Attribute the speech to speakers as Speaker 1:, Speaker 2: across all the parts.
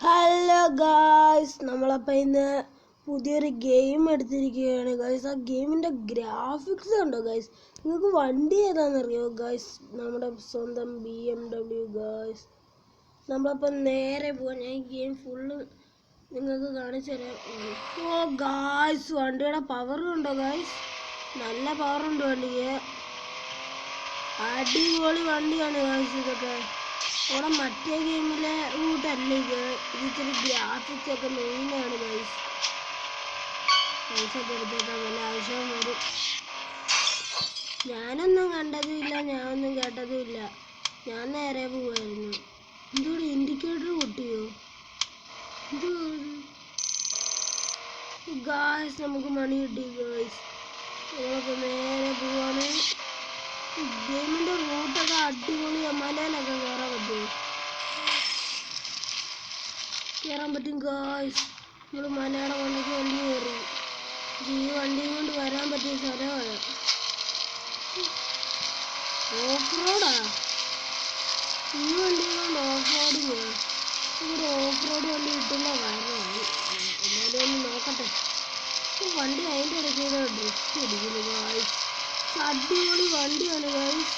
Speaker 1: Hello guys, നമ്മളപ്പോൾ ഇന്ന് പുതിയൊരു ഗെയിം എടുത്തിരിക്കുകയാണ് ഗായ്സ്. ആ ഗെയിമിൻ്റെ ഗ്രാഫിക്സ് കണ്ടോ ഗായ്സ്? നിങ്ങൾക്ക് വണ്ടി ഏതാണെന്നറിയോ ഗായ്സ്? നമ്മുടെ സ്വന്തം BMW ഗായ്സ്. നമ്മളപ്പോൾ നേരെ പോകാൻ ഞാൻ ഈ ഗെയിം ഫുള്ള് നിങ്ങൾക്ക് കാണിച്ചു തരാം. ഓ ഗായ്സ്, വണ്ടിയുടെ പവർ കണ്ടോ ഗായ്സ്? നല്ല പവറുണ്ട് വണ്ടിക്ക്. അടിപൊളി വണ്ടിയാണ് ഗായ്സ് ഇതൊക്കെ. അവിടെ മറ്റേ ഗെയിമിലെ റൂട്ടല്ല ഇത്. ഇച്ചിരി ഗ്രാഫിക്സ് ഒക്കെ മെയിനാണ് ഗൈസ്. പൈസയൊക്കെ എടുത്തേക്കാൻ വല്ല ആവശ്യവും വരും. ഞാനൊന്നും കണ്ടതുമില്ല, ഞാനൊന്നും കേട്ടതുമില്ല. ഞാൻ നേരെ പോവായിരുന്നു. എന്തോടെ ഇൻഡിക്കേറ്റർ പൊട്ടിയോ? ഗായ്സ്, നമുക്ക് മണി കിട്ടി ഗായ്സ്. നമ്മളൊക്കെ നേരെ പോവാണ്. ഗെയിമിൻ്റെ റൂട്ടൊക്കെ അടിപൊളി. മലയിലൊക്കെ കയറാൻ പറ്റുമോ? കയറാൻ പറ്റും ഗായ്സ്. നമ്മൾ മലയുടെ കൊണ്ടൊക്കെ വണ്ടി കയറി. ഈ വണ്ടിയും കൊണ്ട് വരാൻ പറ്റിയ സ്ഥലമാണ്. ഓഫ് റോഡാ ഈ വണ്ടി കൊണ്ട്. ഓഫ് റോഡിങ് ഇവിടെ ഓഫ് റോഡ് വണ്ടി കിട്ടുന്ന കാര്യമാണ്. എന്നാലും ഒന്ന് നോക്കട്ടെ. വണ്ടി അതിൻ്റെ ഇടയ്ക്ക് ഡ്രിഫ്റ്റ് അടിക്കുന്നു ഗായ്സ്. അടിപൊളി വണ്ടിയാണ് ഗൈസ്.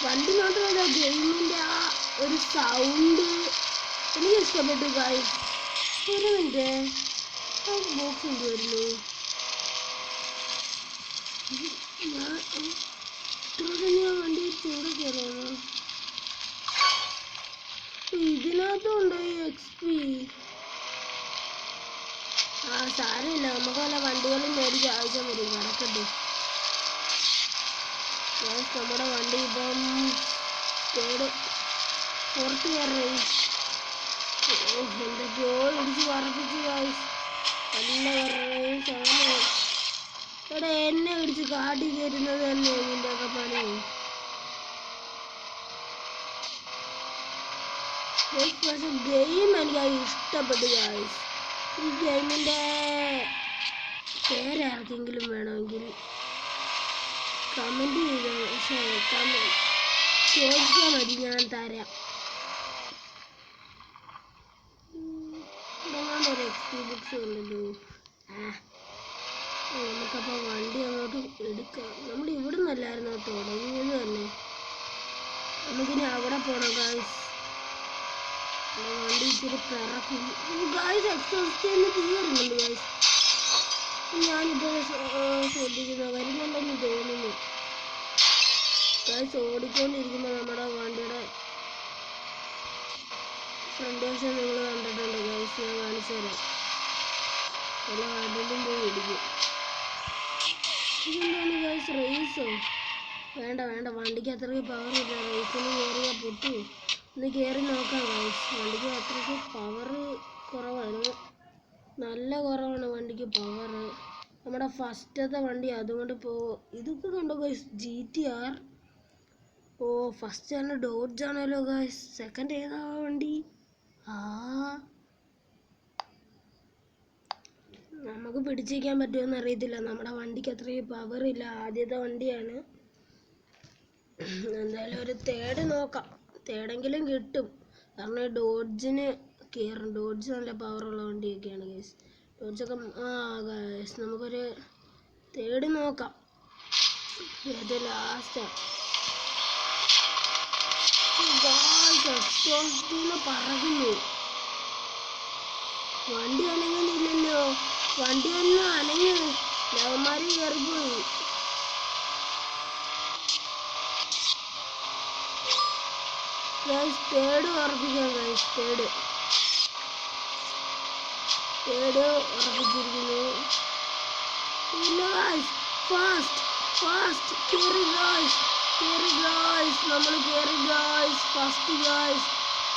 Speaker 1: വണ്ടി മാത്രമല്ല, ഗെയിമിൻ്റെ ആ ഒരു സൗണ്ട് എനിക്ക് ഇഷ്ടപ്പെട്ടു ഗൈസ്. ഒരു മിനിറ്റ്, ആ ബോക്സ് എന്തുവായിരുന്നു? ഞാൻ വണ്ടി ചൂട് കയറുന്നു. ഇതിനകത്തുണ്ടോ ഈ XP? സാരമില്ല, നമുക്ക് വല്ല വണ്ടികളും മേടിച്ച് ആവശ്യം വരും. കിടക്കട്ടെ. നമ്മുടെ വണ്ടി ഇപ്പം പുറത്ത് കയറി. എന്തൊക്കെയോ ഇടിച്ച് പറപ്പിച്ചു ഗായ്സ്. നല്ല റേസ് ആണ്. ഇവിടെ എന്നെ ഇടിച്ച് കാട്ടി കയറുന്നത് തന്നെ ഇതിൻ്റെ ഒക്കെ പണി. പക്ഷെ ഗെയിം എനിക്ക് ഇഷ്ടപ്പെട്ടു ഗായ്സ്. ഈ ഗെയിമിൻ്റെ പേരാർക്കെങ്കിലും വേണമെങ്കിൽ കമൻറ്റ് ചെയ്തോ. ചോദിച്ചാൽ മതി, ഞാൻ തരാം. ഒരു XP ബുക്സ് ഉണ്ടല്ലോ. നമുക്കപ്പോൾ വണ്ടി അങ്ങോട്ട് എടുക്കാം. നമ്മൾ ഇവിടെ നിന്നല്ലായിരുന്നു തുടങ്ങിയത് തന്നെ. നമുക്കിനി അവിടെ പോകണം ഗായ്സ്. വണ്ടി ഇച്ചിരി പിറക്കും ഗായ്സ്. എക്സോസ്റ്റ് തീരുന്നുണ്ട് ഗായ്സ്. ഞാനിപ്പോൾ ശ്രദ്ധിക്കുന്നു, വരുന്നുണ്ടെന്ന് തോന്നുന്നു ഗായ്സ്. ഓടിക്കൊണ്ടിരിക്കുമ്പോൾ നമ്മുടെ വണ്ടിയുടെ ഫ്രണ്ട് വശം നിങ്ങൾ കണ്ടിട്ടുണ്ട് ഗായ്സ്. ഞാൻ കാണിച്ചു തരാം. എല്ലാ വണ്ടിയിലും പോയി ഇടിക്കും. ഇതെന്താണ് ഗായ്സ്? റേസോ? വേണ്ട വേണ്ട, വണ്ടിക്ക് അത്രയ്ക്ക് പവറില്ല. റേസിന് കയറിയാൽ പൊട്ടു. ഒന്ന് കയറി നോക്കാം ഗായ്സ്. വണ്ടിക്ക് അത്രയ്ക്ക് പവർ കുറവാണ്, നല്ല കുറവാണ് വണ്ടിക്ക് പവർ. നമ്മുടെ ഫസ്റ്റത്തെ വണ്ടി, അതുകൊണ്ട് ഇതൊക്കെ കണ്ടോ ഗൈസ്? GTR. ഓ, ഫസ്റ്റ് ആണ് ഡോഡ്ജ് ആണല്ലോ ഗൈസ്. സെക്കൻഡ് ഏതാ വണ്ടി? നമുക്ക് പിടിച്ചിരിക്കാൻ പറ്റുമെന്ന് അറിയത്തില്ല. നമ്മുടെ വണ്ടിക്ക് അത്രയും പവർ ഇല്ല. ആദ്യത്തെ വണ്ടിയാണ്. എന്തായാലും ഒരു തേർഡ് നോക്കാം. തേർഡെങ്കിലും കിട്ടും. കാരണം ഡോഡ്ജിന് കയറും. ഡോഡ്ജ് നല്ല പവറുള്ള വണ്ടിയൊക്കെയാണ് ഗൈസ്. ഡോഡ്ജൊക്കെ ഗൈസ്, നമുക്കൊരു തേർഡ് നോക്കാം. ഇത് ലാസ്റ്റ് പറകുന്നു. വണ്ടി അനങ്ങുന്നില്ലല്ലോ. വണ്ടി ഒന്ന് അനങ്ങ്. ലവന്മാര് കയറിപ്പോയി. തേർഡ് ഉറപ്പിക്കാം ഗൈസ്. തേർഡ് ഉറപ്പിച്ചിരിക്കുന്നു. ഫാസ്റ്റ് കയറി ഗൈസ്. നമ്മൾ കയറി ഗൈസ്. First guys.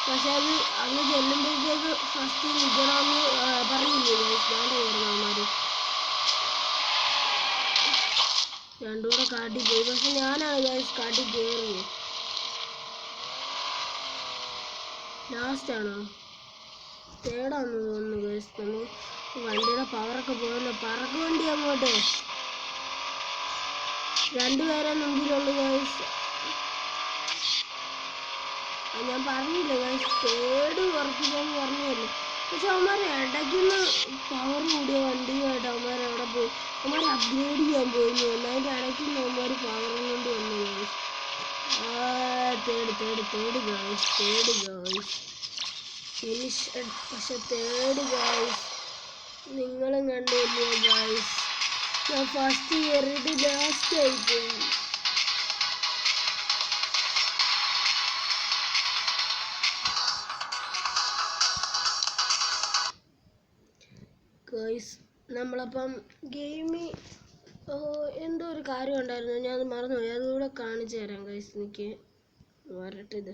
Speaker 1: പക്ഷെ അത് അങ്ങ് ചെല്ലുമ്പോഴത്തേക്ക് ഫസ്റ്റ് നിൽക്കണമെന്ന് പറയില്ലേ ഗൈസ്? വേണ്ട കയറുന്നവന്മാര് രണ്ടുകൂടെ കാട്ടിപ്പോയി. പക്ഷെ ഞാനാണ് ഗൈസ് കാട്ടി കയറിയത്. ലാസ്റ്റാണോ? തേർഡാന്ന് തോന്നുന്നു ഗൈസ്. നമ്മൾ വണ്ടിയുടെ പവറൊക്കെ പോയല്ലോ. പറക്ക് വണ്ടി അങ്ങോട്ട്. രണ്ടുപേരെ മുമ്പിലുള്ളു ഗൈസ്. ഞാൻ പറഞ്ഞില്ലേ ഗൈസ്, തേർഡ് ഉറപ്പിക്കാന്ന് പറഞ്ഞല്ലേ. പക്ഷെ അവന്മാർ ഇടയ്ക്കുന്ന പവർ കൂടിയ വണ്ടിയുമായിട്ട് അവന്മാർ അവിടെ പോയി അവന്മാർ അപ്ഗ്രേഡ് ചെയ്യാൻ പോയിരുന്നു. അതിൻ്റെ ഇടയ്ക്കുന്ന അവന്മാർ പവറും കൊണ്ട് വന്നു. Third guys finish. പക്ഷെ തേർഡ് ഗായ്സ് നിങ്ങളും കണ്ടില്ലേ ഗായ്സ്, ഞാൻ ഫസ്റ്റ് കയറിയിട്ട് ലാസ്റ്റ് ആയിപ്പോയി. ഗായ്സ് നമ്മളപ്പം ഗെയിമിൽ എന്തോ ഒരു കാര്യം ഉണ്ടായിരുന്നു, ഞാൻ അത് മറന്നുപോയി. അതുകൂടെ കാണിച്ചു തരാം ഗൈസ്. എനിക്ക് വരട്ടെ ഇത്.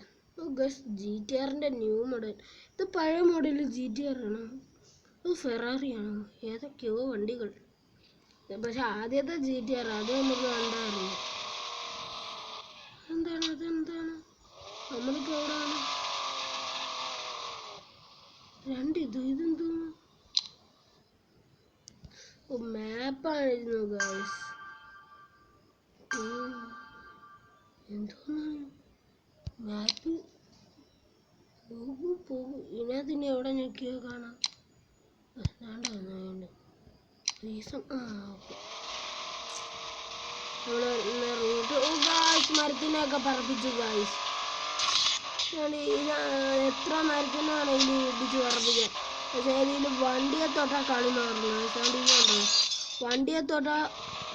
Speaker 1: Guys GTR new model. ഇത് പഴയ മോഡൽ GTR ആണോ? ഇത് ഫെറാറി ആണോ? ഏതൊക്കെയോ വണ്ടികൾ. പക്ഷെ ആദ്യത്തെ GTR അത് നമുക്ക് കണ്ടറിയാം. അതെന്താണ് നമ്മളിപ്പോൾ എവിടെയാണ്? ഇതെന്തോ മാപ്പായിരുന്നു ഗൈസ്. എന്തോന്നാണ് മാപ്പ്? പോകും ഇതിനകത്ത് ഇനി എവിടെ ഞെക്കിയോ കാണാം. റീസൺ റൂട്ട്. ഗായ്സ് മരത്തിനെയൊക്കെ പറപ്പിച്ചു ഗായ്സ്. എത്ര മരത്തിനാണ് ഇതിൽ ഇടിച്ച് പറപ്പിക്കാൻ. പക്ഷേ ഇതിൽ വണ്ടിയെ തൊട്ടാൽ കളി മാറുന്നു. വണ്ടിയെ തൊട്ടാൽ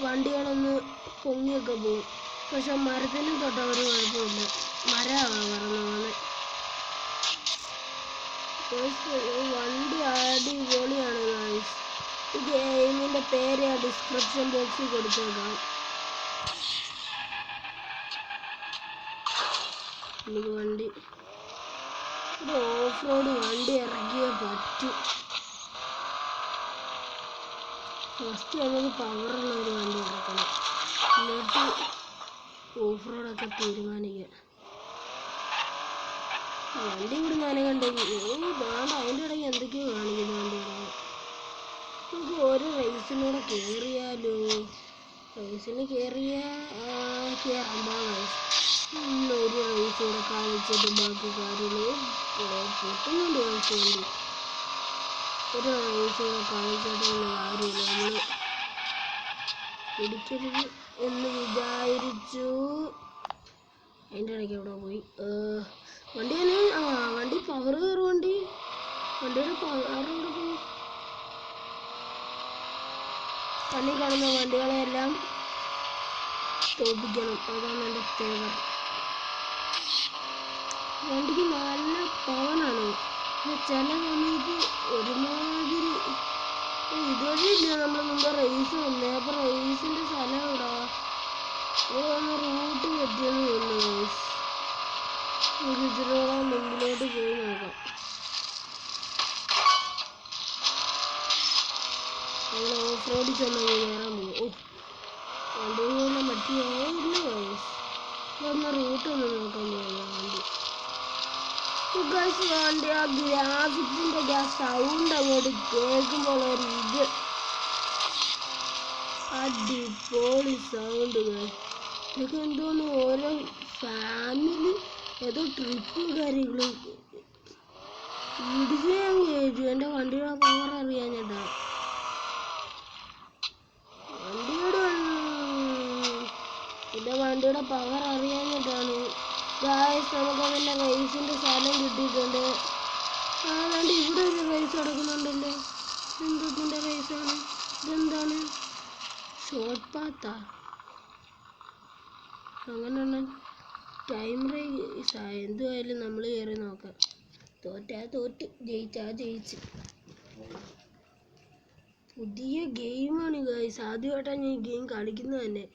Speaker 1: വണ്ടികളൊന്ന് പൊങ്ങിയൊക്കെ പോകും. പക്ഷെ മരത്തിനും തൊട്ടാൽ ഒരു കുഴപ്പമില്ല. മരമാണ് പറഞ്ഞ വണ്ടി അടിപൊളിയാണ് ഗായ്സ്. ഈ ഗെയിമിൻ്റെ പേര് ഡിസ്ക്രിപ്ഷൻ ബോക്സിൽ കൊടുത്തേക്കാം. എനിക്ക് വണ്ടി ഒരു ഓഫ് റോഡ് വണ്ടി ഇറക്കിയേ പറ്റൂ. ഫസ്റ്റ് നമുക്ക് പവറുള്ള ഒരു വണ്ടി ഇറക്കണം, എന്നിട്ട് ഓഫ് റോഡൊക്കെ തീരുമാനിക്കാം. വണ്ടി ഇവിടെ നനകണ്ടെങ്കിൽ വേണ്ട. അതിൻ്റെ ഇടയ്ക്ക് എന്തൊക്കെയോ കാണിക്കുന്നു വണ്ടി ഇറങ്ങി. നമുക്ക് ഒരു റേസിലൂടെ കയറിയാലോ? റേസിന് കയറാൻ ഒരു റേസ് കൂടെ കാണിച്ചിട്ട് ബാക്കി കാര്യങ്ങൾ പൊട്ടുന്നുണ്ട്. വണ്ടി ഒരു റേസ് കൂടെ കാണിച്ചിട്ടുള്ള കാര്യമില്ല. നമ്മൾ ഇടിക്കരുത് എന്ന് വിചാരിച്ചു. അതിൻ്റെ ഇടയ്ക്ക് എവിടെ പോയി വണ്ടി പവർ കയറും. വണ്ടിയുടെ പവർ ഇവിടെ പോയി. കണ്ണിൽ കാണുന്ന വണ്ടികളെല്ലാം തോപ്പിക്കണം. അതാണ് എൻ്റെ ഫേവർ. വണ്ടിക്ക് നല്ല പവനാണ്. ചില സമയത്ത് ഒരുമാതിരി ഇതുവരെ ഇല്ല. നമ്മൾ മുമ്പ് റേസ് വന്നേ. അപ്പോൾ റേസിൻ്റെ സ്ഥലം എവിടാ? റൂട്ട് പറ്റിയെന്ന് തോന്നുന്നു. ഒരു ഇച്ചിരിയോളം മുമ്പിലോട്ട് പോയി നോക്കാം. നമ്മൾ ഓഫ് റോഡിൽ ചെന്ന് കയറാൻ പോകും. വണ്ടികളെ പറ്റിയോ ഇല്ല ഗൈസ്. ഇതൊന്ന് റൂട്ട് ഒന്ന് നോക്കാൻ പോകാം. വണ്ടി ആ ഗ്രാഫിക്സിൻ്റെ സൗണ്ട് അങ്ങോട്ട് കേൾക്കുമ്പോൾ ഒരു അടിപൊളി സൗണ്ട്. ഇതൊക്കെ എന്തോന്ന് ഓരോ ഫാമിലി ഏതോ ട്രിപ്പും കാര്യങ്ങളും ഇടിച്ച് ഞാൻ കയറ്റു. എൻ്റെ വണ്ടിയുടെ പവർ അറിയാൻ ചേട്ടാ. വണ്ടിയുടെ പവർ അറിയാഞ്ഞിട്ടാണ് ഗായ്സ്. നമുക്കതിൻ്റെ റേസിൻ്റെ സ്ഥലം കിട്ടിയിട്ടുണ്ട്. അതുകൊണ്ട് ഇവിടെ ഒരു റേസ് നടക്കുന്നുണ്ടല്ലോ. എന്തൊക്കെ റേസാണ്? ഇതെന്താണ്? ഷോർട്ട് പാത്താ? അങ്ങനെയുള്ള ടൈം റേസ് എന്തുമായാലും നമ്മൾ കയറി നോക്കാം. തോറ്റ് ജയിച്ച്. പുതിയ ഗെയിമാണ് ഗായ്സ്. ആദ്യമായിട്ടാണ് ഞാൻ ഈ ഗെയിം കളിക്കുന്നത് തന്നെ.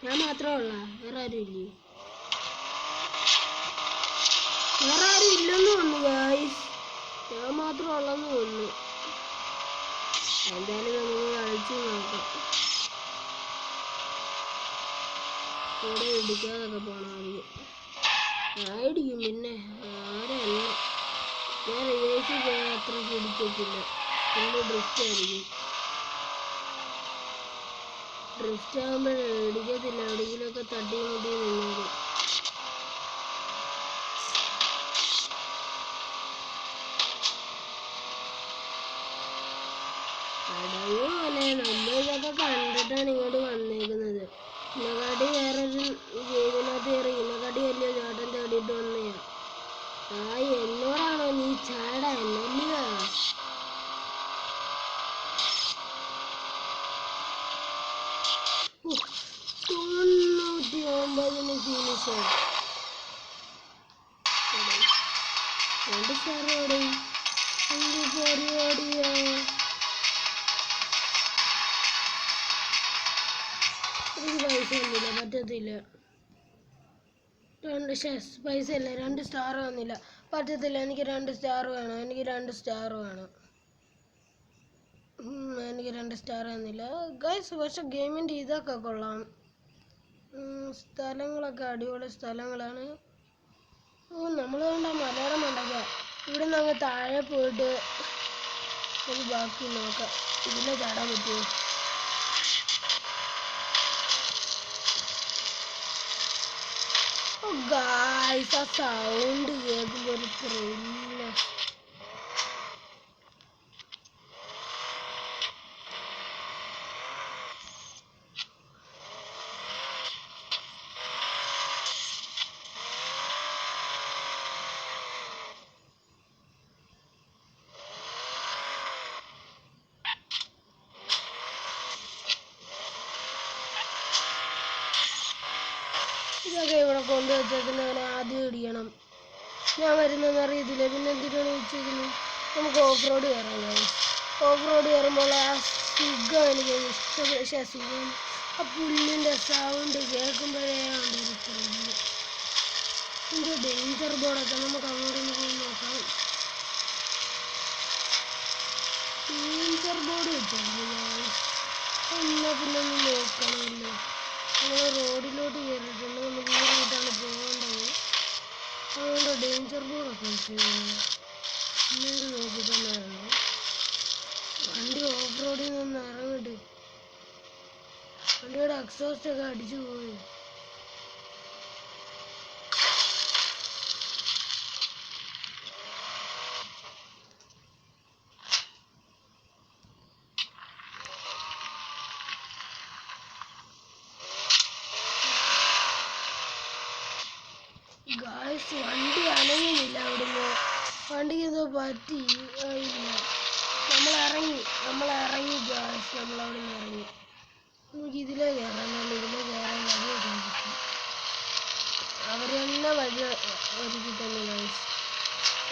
Speaker 1: ഞാൻ മാത്രമല്ല, വേറെ ആരും ഇല്ലേ? വേറെ ആരും ഇല്ലെന്ന് തോന്നുന്നു ഗായ്സ്. ഞാൻ മാത്രമുള്ളെന്ന് തോന്നുന്നു. എന്തായാലും നമുക്ക് കളിച്ച് നോക്കാം. കൂടെ ഇടിക്കാതൊക്കെ പോകണമായിരിക്കും. ആയിരിക്കും. പിന്നെ ആരല്ല, ഞാൻ റിവേഴ്സിൽ പോയാൽ അത്ര പിടിക്കത്തില്ല. ഫുള്ള് ഡ്രിഫ്റ്റ് ആയിരിക്കും. ഡ്രിഫ്റ്റ് ആകുമ്പോൾ ഇടിക്കത്തില്ല, എവിടെയെങ്കിലുമൊക്കെ തട്ടി മുട്ടി നിന്നത്. അടങ്ങുമല്ലേ, നമ്മളിതൊക്കെ കണ്ടിട്ടാണ് ഇങ്ങോട്ട് വന്നേക്കുന്നത്. ഇന്നകാട്ടി വേറൊരു ഗെയിമിനകത്ത് കയറി ഇന്നകാട്ടി വലിയ ചാട്ടം ചാടിയിട്ട് വന്നെയാ. എന്നോടാണോ നീ ചാടാൻ? അല്ലയോ 99 ഫിനിഷ്. 2 സ്റ്റാർ ഓടി, 4 ഓടിയോ. എനിക്ക് പൈസ ഒന്നുമില്ല, പറ്റത്തില്ല. പൈസ ഇല്ല, 2 സ്റ്റാർ വന്നില്ല, പറ്റത്തില്ല. എനിക്ക് 2 സ്റ്റാർ വേണം, എനിക്ക് 2 സ്റ്റാർ വേണം. എനിക്ക് 2 സ്റ്റാർ വന്നില്ല ഗൈസ്. പക്ഷെ ഗെയിമിൻ്റെ ഇതൊക്കെ കൊള്ളാം, സ്ഥലങ്ങളൊക്കെ അടിപൊളി സ്ഥലങ്ങളാണ്. നമ്മൾ വേണ്ട മലയാളം ഉണ്ടാക്കുക. ഇവിടെ നിന്ന് അങ്ങ് താഴെ പോയിട്ട് ഒരു ബാക്കി നോക്കാം, ഇതിലെ ചാടാൻ പറ്റുമോ. ഗായ്സ്, ആ സൗണ്ട് കേൾക്കുമ്പോൾ ഒരു ത്രില്ല. ഇതൊക്കെ ഇവിടെ കൊണ്ടുവച്ചേക്കുന്നവനെ ആദ്യം ഇടിക്കണം. ഞാൻ വരുന്നതെന്ന് അറിയത്തില്ല, പിന്നെ എന്തിനാണ് വെച്ചിരിക്കുന്നത്. നമുക്ക് ഓഫ് റോഡ് കയറാം. ഓഫ് റോഡ് കയറുമ്പോൾ ആ സുഖം എനിക്ക് ഇഷ്ടപ്പെട്ട സുഖം. ആ പുല്ലിൻ്റെ സൗണ്ട് കേൾക്കുമ്പോഴേ ഉണ്ടിരിക്കുന്നു. എൻ്റെ ഡേഞ്ചർ ബോർഡൊക്കെ നമുക്ക് അങ്ങോട്ട് പോയി നോക്കാം. ഡേഞ്ചർ ബോർഡ് വെച്ചിരിക്കുന്നു. എന്നാൽ പിന്നെ ഒന്ന് നോക്കണമല്ലോ. നമ്മൾ റോഡിലോട്ട് കയറിയിട്ടുണ്ട്, നമുക്ക് ഈ റൂട്ടാണ് പോകേണ്ടത്. അതുകൊണ്ട് ഡേഞ്ചർ ബോർഡൊക്കെ വെച്ചിരിക്കുന്നു. പിന്നീട് നോക്കിയിട്ടുണ്ടായിരുന്നു. വണ്ടി ഓഫ് റോഡിൽ നിന്ന് ഇറങ്ങിട്ട് വണ്ടിയുടെ എക്സോസ്റ്റ് ഒക്കെ അടിച്ചു പോയി. ഗായ്സ്, വണ്ടി അനങ്ങുന്നില്ല. അവിടുന്ന് വണ്ടിക്ക് എന്തോ പറ്റി. ഇല്ല, നമ്മൾ ഇറങ്ങി ഗായ്സ്, നമ്മളവിടെ നിന്ന് ഇറങ്ങി. നമുക്ക് ഇതിലേ കയറാനല്ല, ഇതിലേ കയറാൻ വഴി പറ്റും. അവർ തന്നെ വഴി ഒരുക്കി തന്നെ ഗായ്സ്.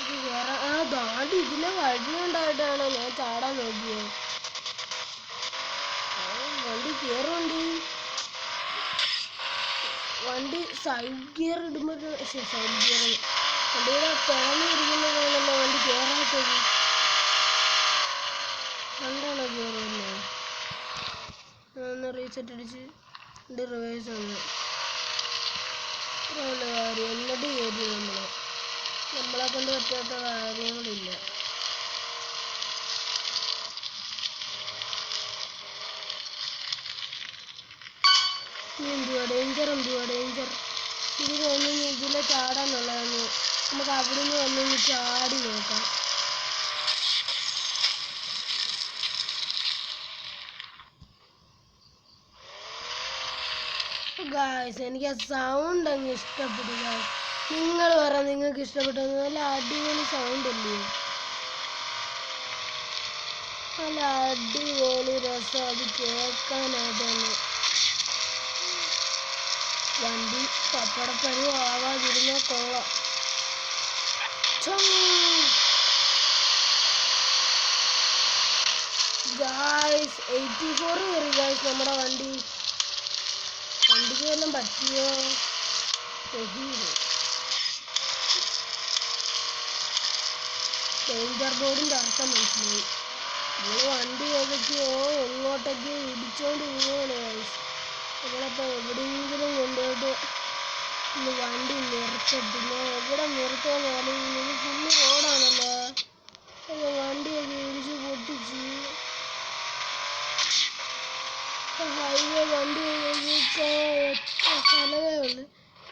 Speaker 1: ഇത് കയറാൻ ദാണ്ടി ഇതിലെ വഴി ഉണ്ടായിട്ടാണ് ഞാൻ ചാടാൻ നോക്കിയത്. വണ്ടി കയറുണ്ട്. വണ്ടി സൈഡ് ഗിയർ ഇടുമ്പോൾ സൈഡ് ഗിയർ വണ്ടിയുടെ പിഴന്നിരിക്കുന്നതാണല്ലോ വണ്ടി കയറാത്തത്. രണ്ടാണോ കയറുമല്ലോ. ഒന്ന് റീസെറ്റ് അടിച്ച് എൻ്റെ റിവേഴ്സ് ആണ് കാര്യം. എന്നിട്ട് കയറ്റി നമ്മളെ കൊണ്ട് പറ്റാത്ത കാര്യങ്ങളില്ല. എന്തുവാ ഡേഞ്ചർ, ഡേഞ്ചർ. ഇത് തോന്നുന്നു ഇതിലെ ചാടാനുള്ളതാണ്. നമുക്ക് അവിടുന്ന് വന്നൊന്ന് ചാടി നോക്കാം. ഗായ്സ്, എനിക്ക് ആ സൗണ്ട് അങ്ങ് ഇഷ്ടപ്പെട്ടു. നിങ്ങൾ പറ, നിങ്ങൾക്ക് ഇഷ്ടപ്പെട്ടത്? നല്ല അടിപൊളി സൗണ്ട് അല്ലേ, നല്ല അടിപൊളി രസം അത് കേൾക്കാനായിട്ട് തന്നെ. വണ്ടി പപ്പടപ്പരു ആവാതിരുന്ന കൊള്ളാം. ഗായ്സ് 84 കയറി ഗായ്സ് നമ്മുടെ വണ്ടിക്ക് വല്ലതും പറ്റിയോ? ഡേഞ്ചർ ബോർഡിൻ്റെ അർത്ഥം മനസ്സിലായി. നമ്മൾ വണ്ടി ഏതൊക്കെയോ എങ്ങോട്ടൊക്കെയോ ഇടിച്ചോണ്ട് പോവുകയാണ് ഗായ്സ്. നമ്മളിപ്പോൾ എവിടെയെങ്കിലും കൊണ്ടുപോയിട്ട് ഇന്ന് വണ്ടി നിർത്തത്തില്ല. എവിടെ നിർത്തുമെന്നാലും ഇത് ഫുള്ള് റോഡാണല്ലോ. വണ്ടിയൊക്കെ ഇടിച്ച് പൊട്ടിച്ച് ഹൈവേ വണ്ടി ഒതുക്കാൻ സ്ഥലമേ ഉള്ളു.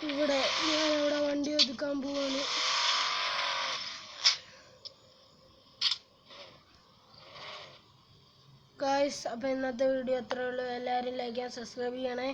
Speaker 1: ഇവിടെ ഞാനവിടെ വണ്ടി ഒതുക്കാൻ പോവാണ്. ഗായ്സ്, അപ്പോൾ ഇന്നത്തെ വീഡിയോ അത്രേ ഉള്ളൂ. എല്ലാവരും ലൈക്ക് ചെയ്യാൻ സബ്സ്ക്രൈബ് ചെയ്യണേ.